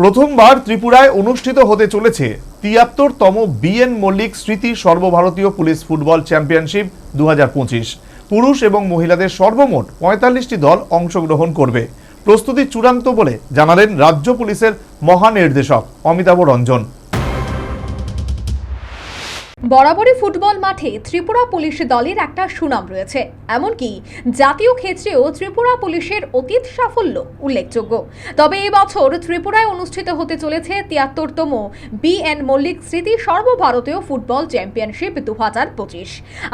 প্রথমবার ত্রিপুরায় অনুষ্ঠিত হতে চলেছে ৭৩তম বিএন মল্লিক স্মৃতি সর্বভারতীয় পুলিশ ফুটবল চ্যাম্পিয়নশিপ ২০২৫। পুরুষ এবং মহিলাদের সর্বমোট ৪৫টি দল অংশগ্রহণ করবে। প্রস্তুতি চূড়ান্ত বলে জানালেন রাজ্য পুলিশের মহানির্দেশক অমিতাভ রঞ্জন। বরাবরই ফুটবল মাঠে ত্রিপুরা পুলিশ দলের একটা সুনাম রয়েছে, এমনকি জাতীয় ক্ষেত্রেও ত্রিপুরা পুলিশের অতীত সাফল্য উল্লেখযোগ্য। তবে এবছর ত্রিপুরায় অনুষ্ঠিত হতে চলেছে ৭৩তম বিএন মল্লিক স্মৃতি সর্বভারতীয় ফুটবল চ্যাম্পিয়নশিপ ২০২৫।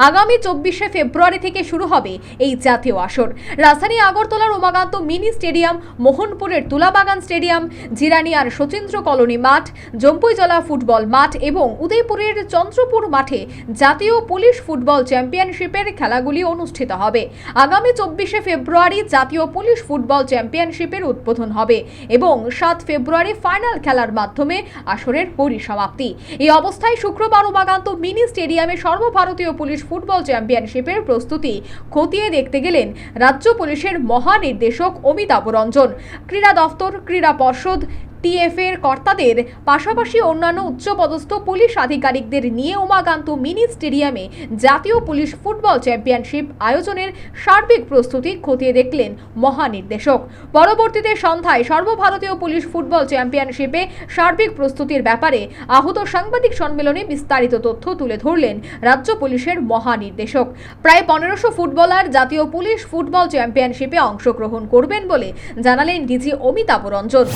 আগামী ২৪শে ফেব্রুয়ারি থেকে শুরু হবে এই জাতীয় আসর। রাজধানী আগরতলার উমাকান্ত মিনি স্টেডিয়াম, মোহনপুরের তুলাবাগান স্টেডিয়াম, জিরানিয়ার শচীন্দ্র কলোনি মাঠ, জম্পুইজলা ফুটবল মাঠ এবং উদয়পুরের চন্দ্রপুর মাঠে জাতীয় পুলিশ ফুটবল চ্যাম্পিয়নশিপের খেলাগুলি অনুষ্ঠিত হবে। আগামী ২৪শে ফেব্রুয়ারি জাতীয় পুলিশ ফুটবল চ্যাম্পিয়নশিপের উদ্বোধন হবে এবং ৭ ফেব্রুয়ারি ফাইনাল খেলার মাধ্যমে আসরের পরিসমাপ্তি। এই অবস্থায় শুক্রবার উমাকান্ত মিনি স্টেডিয়ামে সর্বভারতীয় পুলিশ ফুটবল চ্যাম্পিয়নশিপের প্রস্তুতি খতিয়ে দেখতে গেলেন রাজ্য পুলিশের মহানির্দেশক অমিতাভ রঞ্জন। ক্রীড়া দফতর, ক্রীড়া পর্ষদ, টিএফ-এর কর্তাদের পাশাপাশি অন্যান্য উচ্চপদস্থ পুলিশ আধিকারিকদের নিয়ে উমাকান্ত মিনি স্টেডিয়ামে জাতীয় পুলিশ ফুটবল চ্যাম্পিয়নশিপ আয়োজনের সার্বিক প্রস্তুতি খতিয়ে দেখলেন মহানির্দেশক। পরবর্তীতে সন্ধ্যায় সর্বভারতীয় পুলিশ ফুটবল চ্যাম্পিয়নশিপে সার্বিক প্রস্তুতির ব্যাপারে আহত সাংবাদিক সম্মেলনে বিস্তারিত তথ্য তুলে ধরলেন রাজ্য পুলিশের মহানির্দেশক। প্রায় ১৫০০ ফুটবলার জাতীয় পুলিশ ফুটবল চ্যাম্পিয়নশিপে অংশগ্রহণ করবেন বলে জানালেন ডিজি অমিতাভ রঞ্জন।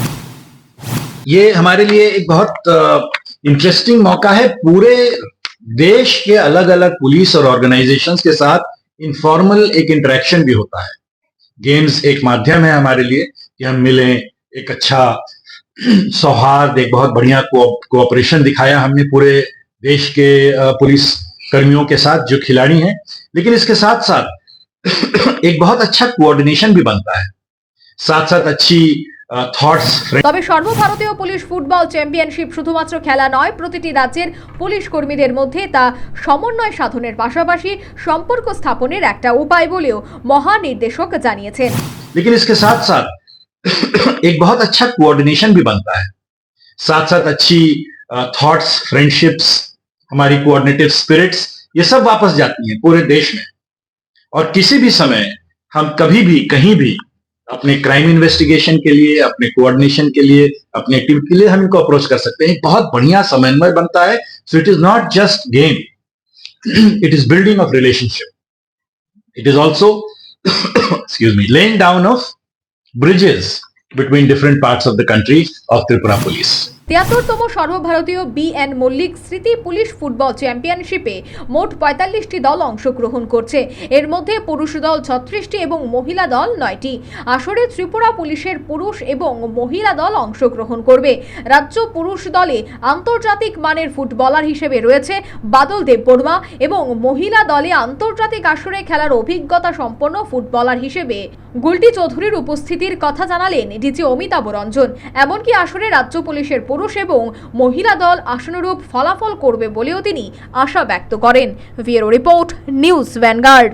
ये हमारे लिए एक बहुत इंटरेस्टिंग मौका है। पूरे देश के अलग अलग पुलिस और ऑर्गेनाइजेशंस के साथ इनफॉर्मल एक इंटरेक्शन भी होता है। गेम्स एक माध्यम है हमारे लिए कि हम मिलें, एक अच्छा सौहार्द, एक बहुत बढ़िया कोऑपरेशन दिखाया हमने पूरे देश के पुलिस कर्मियों के साथ जो खिलाड़ी हैं। लेकिन इसके साथ साथ एक बहुत अच्छा कोऑर्डिनेशन भी बनता है, साथ साथ अच्छी তবে সর্বভারতীয় পুলিশ ফুটবল চ্যাম্পিয়নশিপ শুধুমাত্র খেলা নয়, প্রতিটি রাজ্যের পুলিশ কর্মীদের মধ্যে তা সমন্বয় সাধনের পাশাপাশি সম্পর্ক স্থাপনের একটা উপায় বলেও মহানির্দেশক জানিয়েছেন। लेकिन इसके साथ साथ एक बहुत अच्छा कोऑर्डिनेशन भी बनता है, साथ साथ अच्छी थॉट्स, फ्रेंडशिप्स, हमारी कोऑर्डिनेटिव स्पिरिट्स, ये सब वापस जाती हैं पूरे देश में। और किसी भी समय हम कभी भी कहीं भी अपने क्राइम इन्वेस्टिगेशन के लिए, अपने कोऑर्डिनेशन के लिए, अपने एक्टिविटी के लिए हम इनको अप्रोच कर सकते हैं। बहुत बढ़िया समन्वय बनता है। So it is not just game, it is building of relationship, it is also excuse me, laying down of bridges between different parts of the country of Tripura Police. ৭৩তম সর্বভারতীয় বিএন মল্লিক স্মৃতি পুলিশ ফুটবল চ্যাম্পিয়নশিপে মোট ৪৫টি দল অংশগ্রহণ করছে। এর মধ্যে পুরুষ দল ৩৬টি এবং মহিলা দল ৯টি। আসরে ত্রিপুরা পুলিশের পুরুষ এবং মহিলা দল অংশগ্রহণ করবে। রাজ্য পুরুষ দলে আন্তর্জাতিক মানের ফুটবলার হিসেবে রয়েছে বাদল দেববর্মা এবং মহিলা দলে আন্তর্জাতিক আসরে খেলার অভিজ্ঞতা সম্পন্ন ফুটবলার হিসেবে গুলটি চৌধুরীর উপস্থিতির কথা জানালেন ডিজি অমিতাভ রঞ্জন। এমনকি আসরে রাজ্য পুলিশের পুরুষ এবং মহিলা দল আশানুরূপ ফলাফল করবে বলেও তিনি আশা ব্যক্ত করেন। Bureau report, news vanguard.